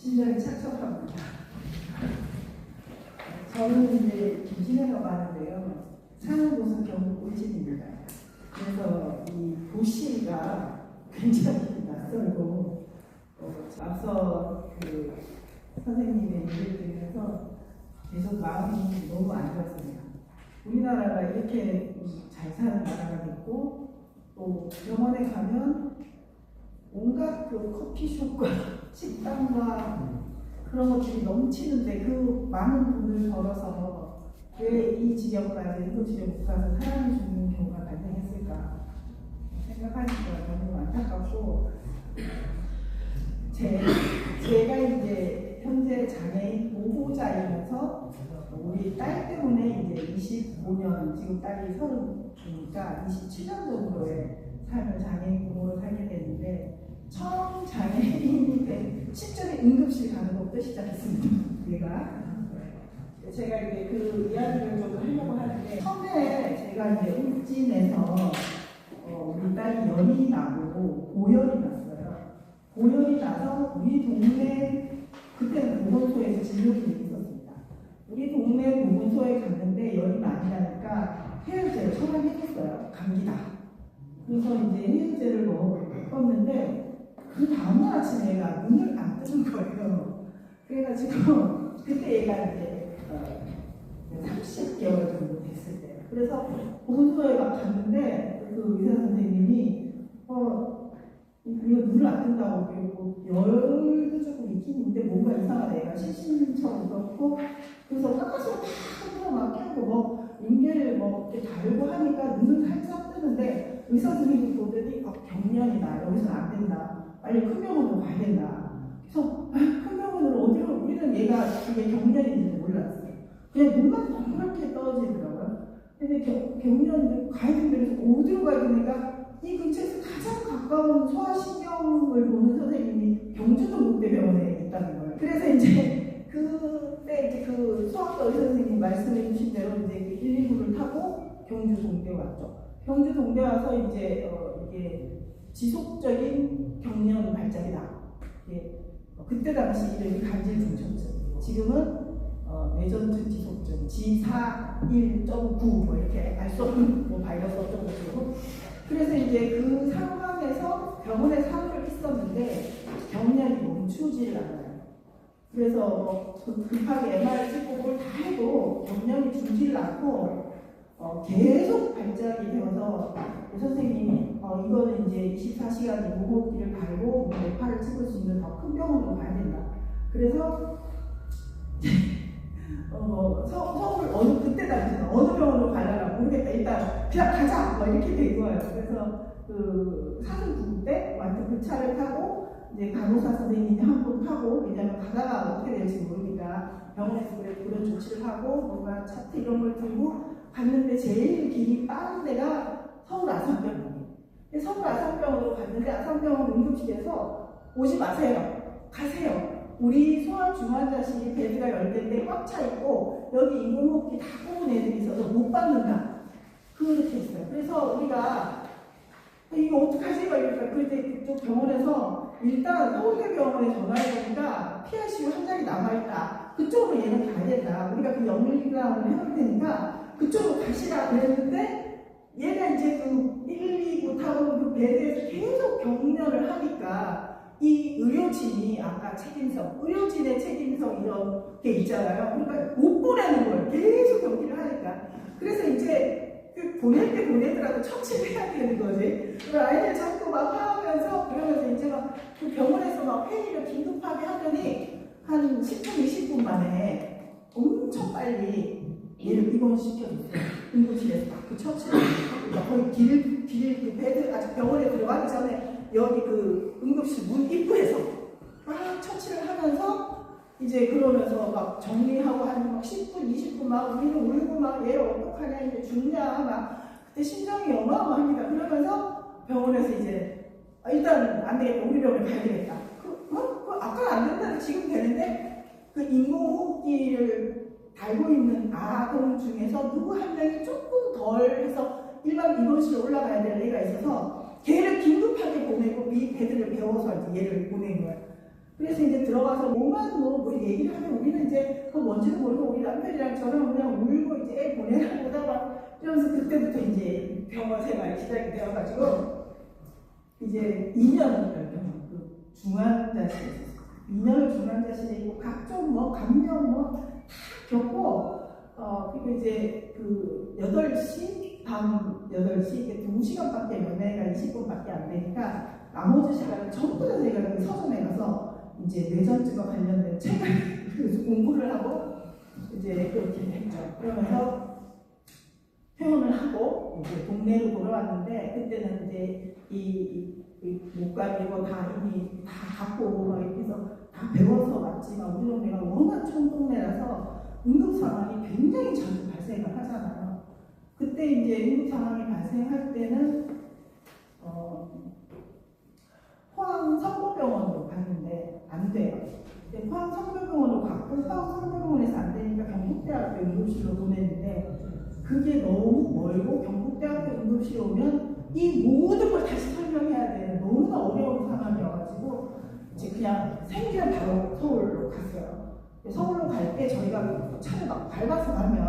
심장이 착착합니다. 저는 이제 김신혜라고 하는데요. 사는 곳은 경북 울진입니다. 그래서 이 도시가 굉장히 낯설고 앞서 그 선생님의 얘기를 들으면서 계속 마음이 너무 안 좋았습니다. 우리나라가 이렇게 잘 사는 나라가 됐고 또 병원에 가면 온갖 그 커피숍과 식당과 그런 것들이 넘치는데 그 많은 돈을 벌어서 왜 이 지역까지 응급치료 못 가서 사람이 죽는 경우가 발생했을까 생각하니까 너무 안타깝고 제가 이제 현재 장애인 보호자이면서 우리 딸 때문에 이제 25년 지금 딸이 30이니까 27년 정도의 삶을 장애인 부모로 살게 됐는데 처음 장애인이 된 실제로 응급실 가는 것부터 시작했습니다. 제가 이제 그 이야기를 좀 하려고 하는데 처음에 제가 이제 울진에서 우리 딸이 열이 나고 고열이 났어요. 고열이 나서 우리 동네 그때는 보건소에서 진료팀이 있었습니다. 우리 동네 보건소에 갔는데 열이 많이 나니까 해열제를 처방해줬어요. 감기다. 그래서 이제 해열제를 먹었는데 그 다음날 아침에 얘가 눈을 안 뜨는 거예요. 그래가지고 그때 얘가 이제 30개월 정도 됐을 때 그래서 보건소에 갔는데 그 의사 선생님이 이거 눈을 안 뜬다고 그리고 열도 조금 있긴 있는데 뭔가 이상하다 얘가 실신처럼 그렇고 그래서 깎아서 팍 막 깨고 뭐 인계를 뭐 이렇게 달고 하니까 눈을 살짝 뜨는데 의사 선생님이 보더니 경련이다 여기서 안 된다 빨리 큰 병원으로 가야 된다 그래서 큰 병원으로 어디로 우리는 얘가 그게 경련인지도 몰랐어요 그냥 눈만 동그랗게 떠지더라고요 근데 경련인데 가야 된다 그래서 어디로 가야 되니까 이 근처에서 가장 가까운 소아신경을 보는 선생님이 경주동국대병원에 있다는 거예요. 그래서 이제 그때 이제 그 소아과 의사 선생님 말씀해 주신 대로 이제 119를 타고 경주동대 왔죠. 경주동대 와서 이제 이게 지속적인 경련 발작이다. 그때 당시 이름이 간질중천증. 지금은 뇌전증 지속증 G41.9 뭐 이렇게 알 수 없는 뭐 바이러스 어쩌고 그래서 이제 그 상황에서 병원에 사흘을 있었는데 경련이 멈추지를 않아요. 그래서 급하게 MRI 찍고 뭘 다 해도 경련이 줄지를 않고 계속 발작이 되어서 그 선생님이 이거는 이제 24시간 무호흡기를 갈고 뇌파를 찍을 수 있는 더 큰 병원으로 가야 된다. 그래서 서울 그때 당시는 어느 병원으로 가려나 모르겠다. 일단 그냥 가자. 뭐 이렇게 된 거예요. 그래서 그 사슴 때 완전 그 차를 타고 이제 간호사 선생님이 한 분 타고 왜냐면 가다가 어떻게 될지 모르니까 병원에서 그런 조치를 하고 뭔가 차트 이런 걸 들고 갔는데 제일 길이 빠른 데가 서울 아산병원이에요. 서울 아산병원으로 갔는데 아산병원 응급실에서 오지 마세요. 가세요. 우리 소아중환자실이 베드가 10개인데 꽉 차 있고 여기 인공호흡기 다 꼽은 애들이 있어서 못 받는다. 그렇게 했어요. 그래서 우리가 이거 어떡하지? 막 이러니까 그때 그쪽 병원에서 일단 서울대병원에 전화해보니까 PICU 한 자리 남아있다. 그쪽으로 얘는 가야 된다. 우리가 그 영리랑을 해볼 테니까 그쪽으로 가시라 그랬는데 얘가 이제 그 119 타고 그 베드에서 계속 경련을 하니까 이 의료진이 아까 책임성, 의료진의 책임성 이런 게 있잖아요. 그러니까 못 보내는 거예요. 계속 경기를 하니까. 그래서 이제 그 보낼 때 보내더라도 처치를 해야 되는 거지. 아이들 자꾸 막 하면서 그러면서 이제 막 그 병원에서 막 회의를 긴급하게 하더니 한 10분, 20분 만에 엄청 빨리 얘를 입원시켜줬어요. 응급실에서 막 그 처치를 거의 그 베드 아직 병원에 들어가기 전에 여기 그 응급실 문 입구에서 막 처치를 하면서 이제 그러면서 막 정리하고 한 막 10분, 20분 막 우리는 울고 막 얘를 어떡하냐 이제 죽냐 막 그때 심장이 어마어마합니다. 그러면서 병원에서 이제 일단 안 되겠다. 우리 병원에 가야 되겠다. 아까 안 된다는데 지금 되는데 그 인공호흡기를 달고 있는 아동 중에서 누구 한 명이 조금 덜 해서 일반 입원실에 올라가야 될 애가 있어서 걔를 긴급하게 보내고 이 배들을 배워서 이제 얘를 보낸 거예요. 그래서 이제 들어가서 뭐만 뭐 얘기를 하면 우리는 이제 그 뭔지도 모르고 우리 남편이랑 저랑 그냥 울고 이제 애 보내라고 하다가 이러면서 그때부터 이제 병원 생활이 시작이 되어가지고 이제 2년을 그 중환자실에 있었어요. 2년을 중환자실에 있고 각종 뭐 감염 뭐 다 겪고 그리고 이제 그 8시 밤 8시 이게 2시간밖에 면회가 20분밖에 안 되니까 나머지 시간은 전부 다 제가 그 서점에 가서 이제 뇌전증과 관련된 책을 공부를 하고 이제 그렇게 했죠. 그러면서 퇴원을 하고 이제 동네로 돌아왔는데 그때는 이제 이 목감이고 다 이미 다 갖고 오고 막 이렇게 해서 다 배워서 왔지만 우리 동네가 워낙 촌동네라서 응급 상황이 굉장히 자주 발생을 하잖아요. 그때 이제 응급 상황이 발생할 때는 포항 성모병원으로 갔는데 안 돼요. 포항 성모병원으로 갔고 포항 성모병원에서 안 되니까 경북대학교 응급실로 보냈는데 그게 너무 멀고 경북대학교 응급실에 오면 이 모든 걸 다시 설명해야 되는 너무나 어려운 상황이어가지고 이제 그냥 생전 바로 서울로 갔어요. 서울로 갈 때 저희가 차를 막 밟아서 가면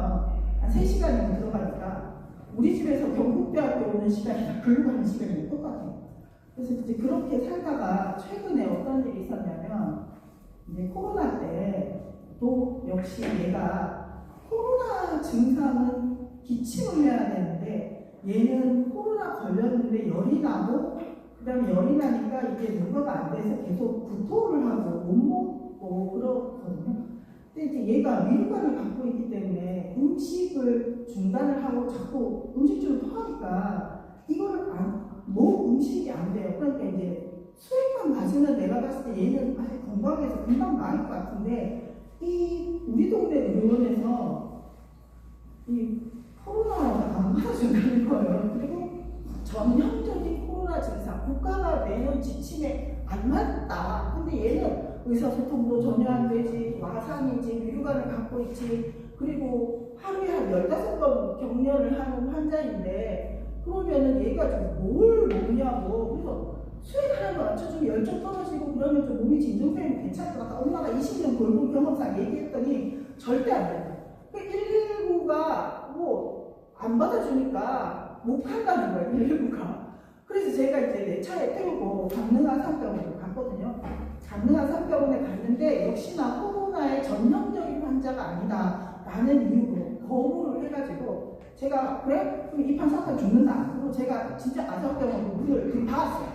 한 3시간이면 들어가니까 우리 집에서 경북대학교 오는 시간이랑 글로 가는 시간이 똑같아요. 그래서 이제 그렇게 살다가 최근에 어떤 일이 있었냐면 이제 코로나 때 또 역시 얘가 코로나 증상은 기침을 해야 되는데 얘는 코로나 걸렸는데 열이 나고 그 다음에 열이 나니까 이게 누가가 안 돼서 계속 구토를 하고 못 먹고 그러거든요. 근데 이제 얘가 위류관을 갖고 있기 때문에 음식을 중단을 하고 자꾸 음식줄을 토하니까 이거를 음식이 안 돼요. 그러니까 이제 수액만 마시면 내가 봤을 때 얘는 아직 건강해서 금방 나을 것 같은데 이 우리 동네 의원에서 이 코로나가 안 받아준다는 거예요. 그리고 전형적인 코로나 증상, 국가가 내는 지침에 안 맞다. 근데 얘는 의사소통도 전혀 안 되지, 와상이지, 위류관을 갖고 있지, 그리고 하루에 한 15번 격려를 하는 환자인데 그러면은 얘가 좀 뭘 먹냐고. 그래서 수액 하나만 맞춰주면 열정 떨어지고 그러면 좀 몸이 진정되면 괜찮을 것 같다. 엄마가 20년 골목 경험상 얘기했더니 절대 안 돼요. 119가 뭐 안 받아주니까 못 간다는 거예요, 119가. 그래서 제가 이제 내 차에 태우고 강릉한 산병원으로 갔거든요. 강릉한 산병원에 갔는데 역시나 코로나의 전형적인 환자가 아니다 라는 이유로 거부를 해가지고 제가 그래? 그럼 이판 사건 죽는다. 그리고 제가 진짜 아산병원으로 문을 들이박았어요.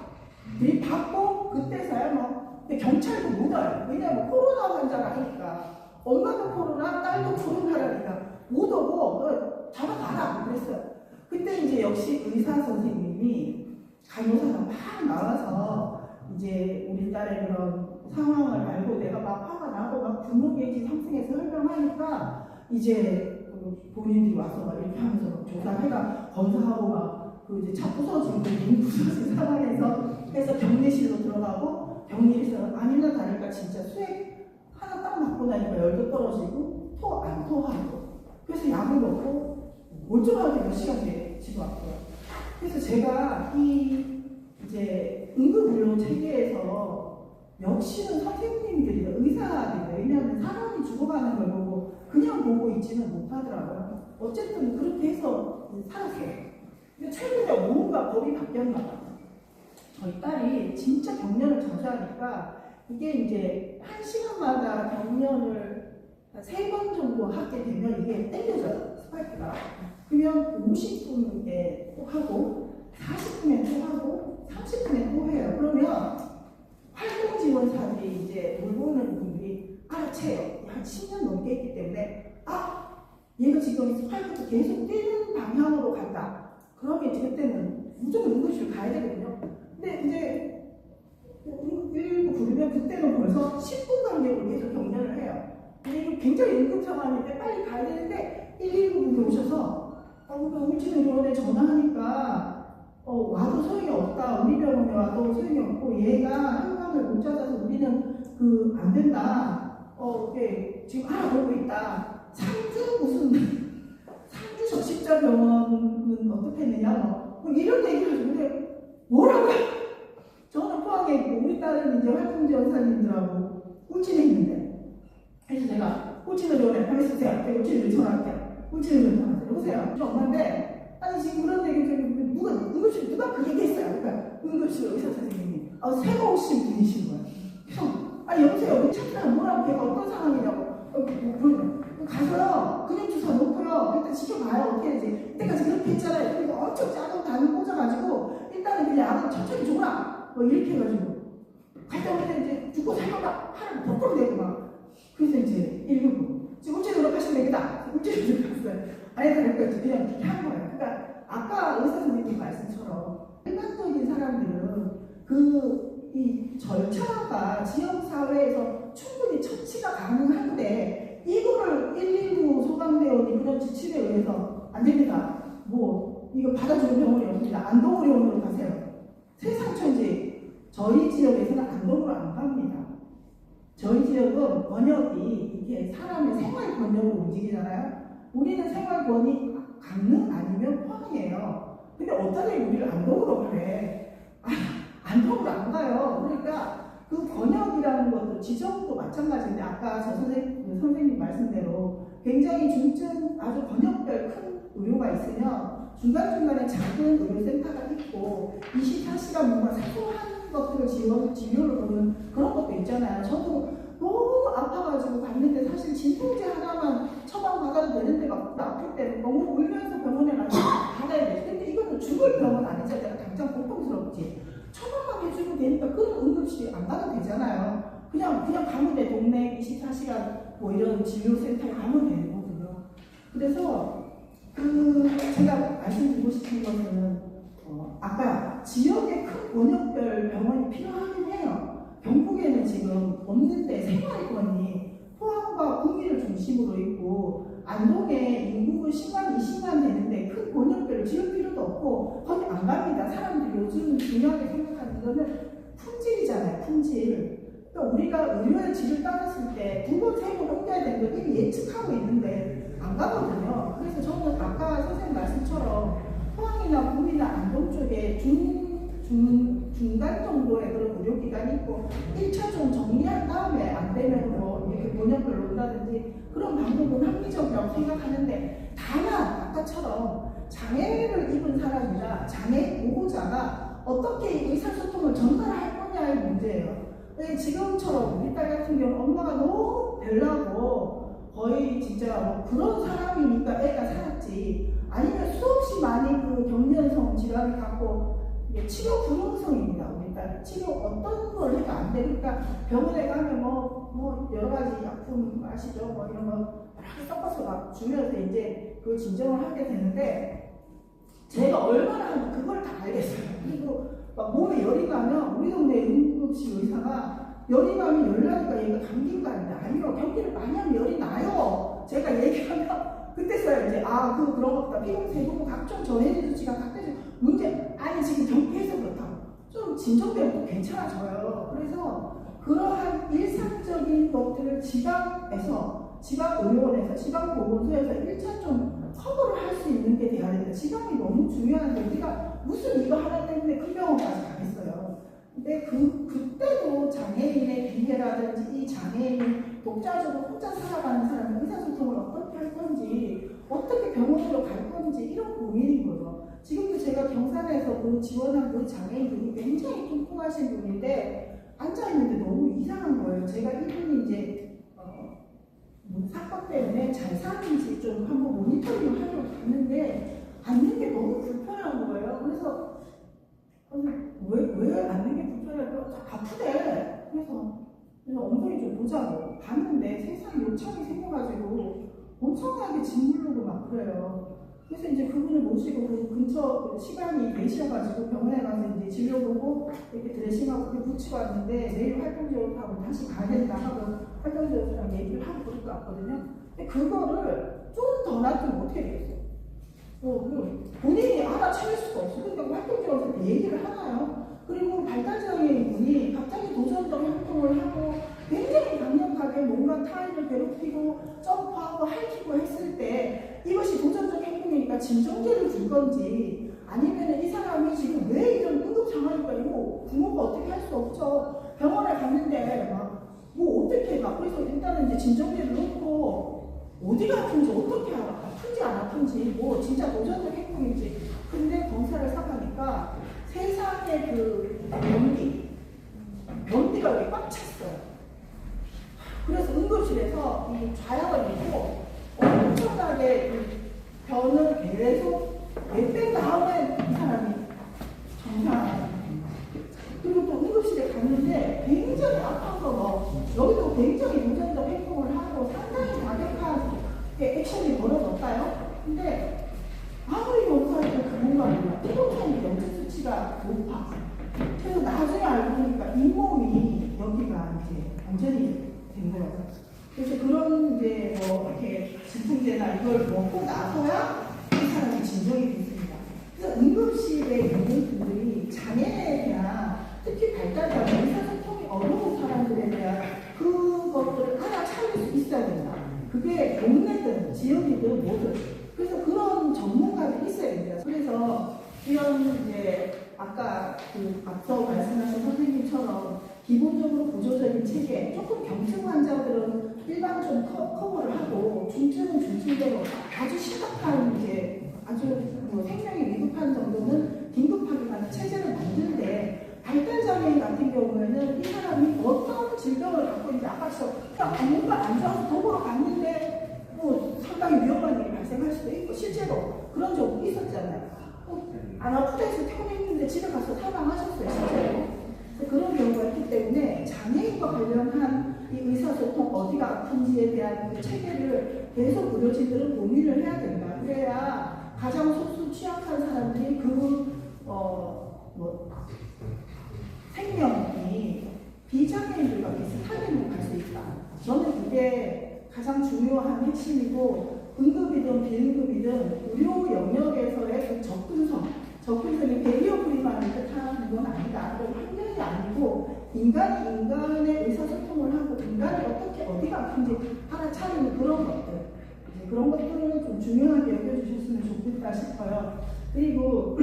들이박고 그때서야 뭐 근데 경찰도 못 와요. 왜냐면 코로나 환자가 하니까 엄마도 코로나, 딸도 코로나라니까 못 오고 잡아가라 그랬어요. 그때 이제 역시 의사 선생님이 간호사가 막 나와서 이제 우리 딸의 그런 상황을 알고 내가 막 화가 나고 막 분노게이지 상승해서 설명하니까 이제 본인들이 와서 막 이렇게 하면서 조사해가 검사하고 막 그 이제 차 부서지고 눈 부서진 상황에서 해서 격리실로 들어가고 격리실에서 아니나 다를까 진짜 수액 하나 딱 맞고 나니까 열도 떨어지고 안 토하고 그래서 약을 먹고 멀쩡하게 몇 시간 뒤에 집에 왔고요. 그래서 제가 이 이제 응급의료 체계에서 역시는 선생님들이나 의사들이나 왜냐하면 사람이 죽어가는 걸 보고 그냥 보고 있지는 못하더라고요. 어쨌든 그렇게 해서 살았어요. 근데 최근에 뭔가 법이 바뀌었나 봐요. 저희 딸이 진짜 격려를 자주 하니까 이게 이제 1시간마다 격려를 3번 정도 하게 되면 이게 땡겨져요, 스파이크가. 그러면 50분에 또 하고 40분에 또 하고 30분에 또 해요. 그러면 활동지원사들이 이제 돌보는 분들이 알아채요. 한 10년 넘게 했기 때문에 얘가 지금 스파이크가 계속 뛰는 방향으로 간다. 그러면 이제 그때는 무조건 응급실 가야 되거든요. 근데 이제 119 부르면 그때는 벌써 10분 간격으로 계속 격려를 해요. 이게 굉장히 응급 상황인데 빨리 가야 되는데 119분이 오셔서 응급진흥원에 전화하니까 와도 소용이 없다. 우리 병원에 와도 소용이 없고 얘가 한강을 못 찾아서 우리는 안 된다. 이게 지금 알아보고 있다. 상주 적십자병원은 어떻게 했느냐 뭐 이런 얘기를 하는데 뭐라고요? 저는 포항에 있고 우리 딸은 이제 활동지원사님들하고 꼴찌했는데. 그래서 제가 꼴찌의료원에 가만히 있으세요. 꼴찌의료원 전화할게요. 꼴찌의료원 전화하세요. 여보세요. 저 엄마인데 아니 지금 그런 얘기 좀 누가 그 얘기했어요. 그러니까 응급실 의사 선생님이 새로 오신 분이신 거예요. 그래서 아니 여보세요. 우리 차트가 뭐라고 걔가 어떤 상황이냐고. 가서요 근육 주사 놓고요 일단 지켜봐요. 어떻게 되지. 이때까지 그렇게 했잖아요. 그리고 엄청 작은 단을 꽂아가지고 일단은 그냥 약을 천천히 줘라 뭐 이렇게 해가지고 갈 때마다 이제 죽고 살거나 팔을 벅벅 내고 막. 그래서 이제 119 지금 우체로 노력하시면 되겠다. 우체로 노력했어요. 아니 그러니까 그냥 그렇게 한 거예요. 그러니까 아까 의사 선생님 말씀처럼 일반적인 사람들은 이 절차가 지역사회에서 충분히 처치가 가능한데 이거를 119 소방대원이 그런 지침에 의해서 안 됩니다. 뭐 이거 받아주는 병원이 없습니다. 안동의료원으로 가세요. 세상천지 저희 지역에서는 안동으로 안 갑니다. 저희 지역은 번역이 이게 사람의 생활 번역으로 움직이잖아요. 우리는 생활권이 강릉 아니면 포항이에요. 근데 어떤 애가 우리를 안동으로 가래. 안동으로 안 가요. 그러니까 그 번역이라는 것도 지정도 마찬가지인데 아까 저 선생님 말씀대로 굉장히 중증 아주 번역별 큰 의료가 있으면 중간중간에 작은 의료센터가 있고 24시간 뭔가 사소한 것들을 진료를 보는 그런 것도 있잖아요. 저도 너무 아파가지고 갔는데 사실 진통제 하나만 처방받아도 되는 데가 아플 때 너무 울면서 병원에 가서 받아야 돼. 근데 이거는 죽을 병은 아니잖아요. 당장 고통스럽지. 처방만 해주면 되니까 그런 응급실이 안 가도 되잖아요. 그냥 가면 돼. 동네 24시간 뭐 이런 진료센터에 가면 되거든요. 그래서 제가 말씀드리고 싶은 것은 아까 지역의 큰 원역별 병원이 필요하긴 해요. 경북에는 지금 없는데 생활권이 포항과 구미를 중심으로 있고 안동에 인구가 10만, 20만 되는데 큰 권역별을 지을 필요도 없고 거기 안 갑니다. 사람들이 요즘 중요하게 생각하는 거는 품질이잖아요. 품질. 그러니까 우리가 의료의 질을 따졌을 때 2번, 3번 옮겨야 되는 걸 이미 예측하고 있는데 안 가거든요. 그래서 저는 아까 선생님 말씀처럼 포항이나 구미나 안동 쪽에 중간 정도의 그런 의료기관이 있고 1차 좀 정리한 다음에 안 되면 뭐 이렇게 번역별로 온다든지 그런 방법은 합리적이라고 생각하는데 다만 아까처럼 장애를 입은 사람이나 장애 보호자가 어떻게 의사소통을 전달할 거냐의 문제예요. 지금처럼 우리 딸 같은 경우는 엄마가 너무 별나고 거의 진짜 뭐 그런 사람이니까 애가 살았지 아니면 수없이 많이 그 경련성 질환을 갖고 치료 불응성입니다. 우리 딸 치료 어떤 걸 해도 안 돼. 그러니까 병원에 가면 뭐 여러 가지 약품 아시죠? 뭐 이런 거 이렇게 섞어서 막 주면서 이제 그 진정을 하게 되는데 제가 얼마나 하면 그걸 다 알겠어요. 그리고 막 몸에 열이 나면 우리 동네 응급실 의사가 열이 나면 열나니까 얘가 감기인 거 아닌데 아니요. 경기를 많이 하면 열이 나요. 제가 얘기하면 그때서야 이제 그런 것보다 피부세포 각종 전해질 수치가 각종 문제 아니 지금 경기해서 그렇다고 좀 진정되면 또 괜찮아져요. 그래서 그러한 일상적인 것들을 지방에서 지방의료원에서 지방보건소에서 1차 좀 커버를 할 수 있는 게 돼야 됩니다. 지방이 너무 중요한데 우리가 무슨 이거 하나 때문에 큰 병원까지 가겠어요. 근데 그때도 장애인의 비애라든지 이 장애인이 독자적으로 혼자 살아가는 사람은 의사소통을 어떻게 할 건지 어떻게 병원으로 갈 건지 이런 고민인 거죠. 지금도 제가 경산에서 그 지원한 그 장애인분이 굉장히 통통하신 분인데 앉아있는데 너무 이상한 거예요. 제가 이분이 이제 사건 때문에 잘 사는지 좀 한번 모니터링을 하려고 갔는데 앉는 게 너무 불편한 거예요. 그래서 왜 앉는 게 불편해요? 아프대. 그래서 엉덩이 좀 보자고 봤는데 세상에 요청이 생겨가지고 엄청나게 짓누르고 막 그래요. 그래서 이제 그분을 모시고 그 근처 시간이 4시여가지고 병원에 가서 이제 진료 보고 이렇게 드레싱하고 그렇게 붙이고 왔는데 내일 활동지원하고 다시 가야 된다 하고 활동지원이랑 얘기를 하고 그렇게 왔거든요. 근데 그거를 좀 더 놔두면 어떻게 되겠어요? 본인이 알아차릴 수가 없어. 그러니까 활동지원에서 얘기를 하나요? 그리고 발달장애인분이 갑자기 도전적 활동을 하고 굉장히 강력하게 뭔가 타인을 괴롭히고 점프하고 핥히고 했을 때 이것이 도전적 행동이니까 진정제를 줄 건지 아니면 이 사람이 지금 왜 이런 응급 상황일까 이거 부모가 어떻게 할 수 없죠. 병원에 갔는데 막 뭐 어떻게 그래요. 그래서 일단은 이제 진정제를 놓고 어디가 아픈지 어떻게 알아? 아픈지 안 아픈지 뭐 진짜 도전적 행동인지. 근데 검사를 사가니까 세상에 그 변비가 여기 꽉 찼어요. 그래서 응급실에서 이 좌약을 입고 엄청나게 변을 계속 뺀 다음에 이 사람이 정상. 그리고 또 응급실에 갔는데 굉장히 아파서 여기도 굉장히 도전적 행동을 하고 상당히 과격한 액션이 벌어졌어요. 근데 아무리 검사해도 그런가 몰라. 피로타입 염증 수치가 높아. 그래서 나중에 알고 보니까 잇몸이 여기가 이제 완전히 된 거예요. 그래서 그런 이제 뭐 이렇게 진통제나 이걸 먹고 나서야 이 사람이 진정이 됐습니다. 그래서 응급실에 있는 분들이 장애에 대한 특히 발달장 의사소통이 어려운 사람들에 대한 그것들을 알아차릴 수 있어야 된다. 그게 동네든 지역이든 뭐든. 그래서 그런 전문가들이 있어야 됩니다. 그래서 이런 이제 아까 앞서 말씀하신 선생님처럼 기본적으로 구조적인 체계, 조금 경증 환자들은 일반 좀 커버를 하고 중증은 중증대로 아주 심각한 이제 아주 뭐 생명이 위급한 정도는 긴급하게 가는 체제를 만드는데 발달장애인 같은 경우에는 이 사람이 어떤 질병을 갖고 있는지 아까처럼 그냥 뭔가 안 좋아서 도보로 갔는데 뭐 상당히 위험한 일이 발생할 수도 있고 실제로 그런 적도 있었잖아요. 안 아프다 해서 퇴원했는데 집에 가서 사망하셨어요, 실제로. 그런 경우가 있기 때문에 장애인과 관련한 이 의사소통 어디가 아픈지에 대한 그 체계를 계속 의료진들은 고민을 해야 된다. 그래야 가장 소수 취약한 사람들이 생명이 비장애인들과 비슷하게 갈 수 있다. 저는 그게 가장 중요한 핵심이고 응급이든 비응급이든 의료 영역에서의 그 접근성이 배리어 프리만을 뜻하는 건 아니다. 환경이 아니고 인간이 인간의 의사소통을 하고 인간이 어떻게 어디가 아픈지 알아차리는 그런 것들. 그런 것들을 좀 중요하게 여겨주셨으면 좋겠다 싶어요. 그리고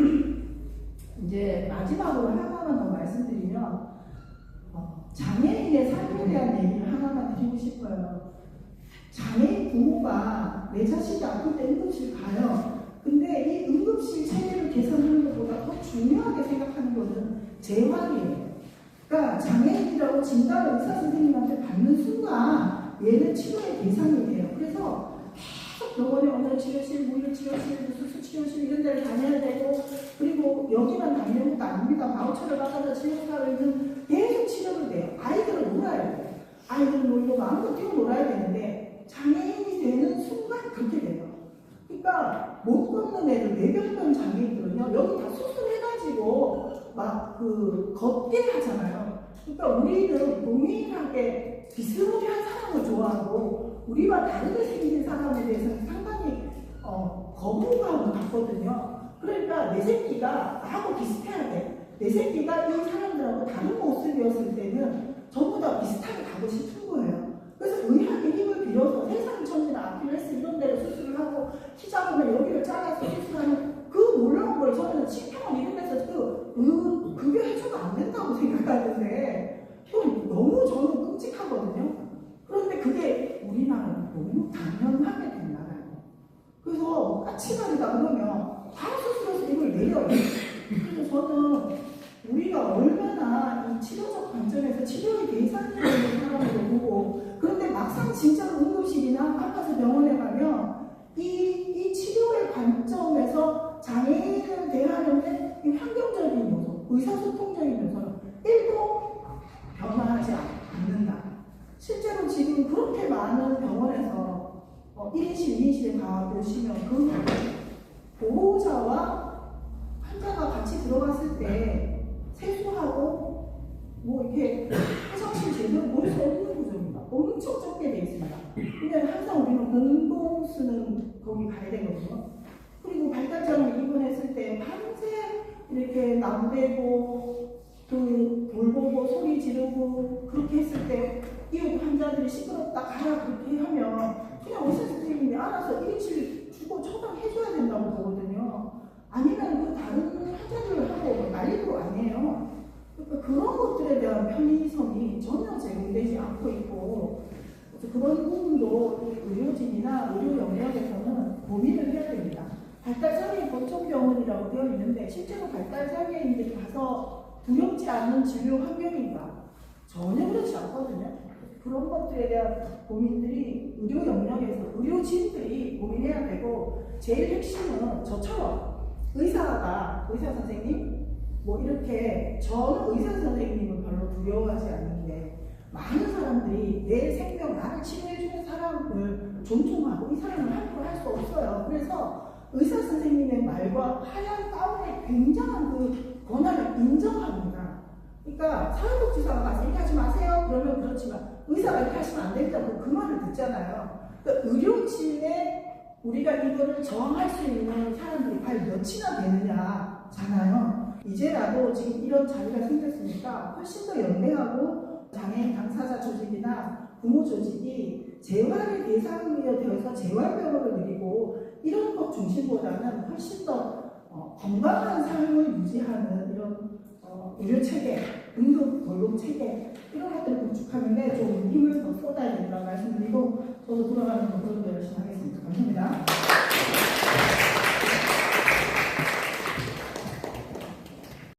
이제 마지막으로 하나만 더 말씀드리면 장애인의 삶에 대한 얘기를 하나만 드리고 싶어요. 장애인 부모가 내 자식이 아플 때 응급실 가요. 근데 이 응급실 체계를 개선하는 것보다 더 중요하게 생각하는 것은 재활이에요. 그러니까 장애인이라고 진단을 의사 선생님한테 받는 순간 얘는 치료의 대상이 돼요. 그래서 계속 병원에 언어치료실, 물리치료실, 수술치료실 이런 데를 다녀야 되고 그리고 여기만 다니는 것도 아닙니다. 바우처를 받아서 치료사회는 계속 치료를 돼요. 아이들은 놀아야 돼요. 아이들은 놀고 마음껏 뛰어놀아야 되는데 장애인이 되는 순간 그렇게 돼요. 그러니까 못 걷는 애들, 뇌병변 장애인들은요, 여기 다 수술해가지고 막 걷게 하잖아요. 그러니까 우리는 동일하게 비스무리한 사람을 좋아하고 우리와 다르게 생긴 사람에 대해서는 상당히 거부감을 갖거든요. 그러니까 내 새끼가 나하고 비슷해야 돼. 내 새끼가 이 사람들하고 다른 모습이었을 때는 전부 다 비슷하게 가고 싶은 거예요. 그래서 의학의 힘을 빌어서 세상천지나 아킬레스 이런 데를 수술을 하고 키 작으면 여기를 잘라서 수술하는 그 놀라운 걸 저는 치평을 이런 데서 그게 해줘도 안 된다고 생각하는데 너무 저는 끔찍하거든요. 그런데 그게 우리나라는 너무 당연하게 된 나라예요. 그래서 까치발이다 그러면 바로 수술해서 이걸 내려요. 그래서 저는 우리가 얼마나 이 치료적 관점에서 치료의 대상이 되는 사람으로 보고 그런데 막상 진짜로 응급실이나 아파서 병원에 가면 이 치료의 관점에서 장애인을 대하는데 이 환경적인 요소, 의사소통적인 요소는 1도 변화하지 않는다. 실제로 지금 그렇게 많은 병원에서 1인실, 2인실에 가보시면 그 보호자와 환자가 같이 들어갔을 때 세수하고 뭐 이렇게 화장실 제대로 볼 수 없는 구조입니다. 엄청 적게 돼 있습니다. 근데 항상 우리는 공동 쓰는 거기 가야 되거든요. 그리고 발달장애 입원했을 때 밤새 이렇게 나무대고 돌 보고 소리 지르고 그렇게 했을 때 이웃 환자들이 시끄럽다 가라 그렇게 하면 그냥 의사 선생님이 알아서 1인실 주고 처방해줘야 된다고 보거든요. 아니면 그 다른 환자들하고 난리도 아니에요. 그러니까 그런 것들에 대한 편의성이 전혀 제공되지 않고 있고 그래서 그런 부분도 의료진이나 의료 영역에서는 고민을 해야 됩니다. 발달장애인 보통병원이라고 되어 있는데 실제로 발달장애인들이 가서 두렵지 않은 진료 환경인가? 전혀 그렇지 않거든요. 그런 것들에 대한 고민들이 의료 영역에서 의료진들이 고민해야 되고, 제일 핵심은 저처럼 의사 선생님 뭐 이렇게 저는 의사 선생님은 별로 두려워하지 않는데, 많은 사람들이 내 생명, 나를 치료해주는 사람을 존중하고 이 사람을 함부로 할 수 없어요. 그래서 의사 선생님의 말과 하얀 가운의 굉장한 그 권한을 인정합니다. 그러니까 사회복지사가 가서 이렇게 하지 마세요 그러면 그렇지만, 의사가 이렇게 하시면 안 된다고 그 말을 듣잖아요. 그러니까 의료진에 우리가 이거를 저항할 수 있는 사람들이 과연 몇이나 되느냐잖아요. 이제라도 지금 이런 자리가 생겼으니까 훨씬 더 연대하고, 장애인 당사자 조직이나 부모 조직이 재활의 대상이 되어서 재활병원을 늘리고 이런 것 중심보다는 훨씬 더 건강한 삶을 유지하는 이런 의료 체계, 응급 돌봄 체계, 이런 것들을 구축하는데 좀 힘을 더 쏟아야 된다고 말씀드리고, 저도 돌아가는 거 그런 거 열심히 하겠습니다. 감사합니다.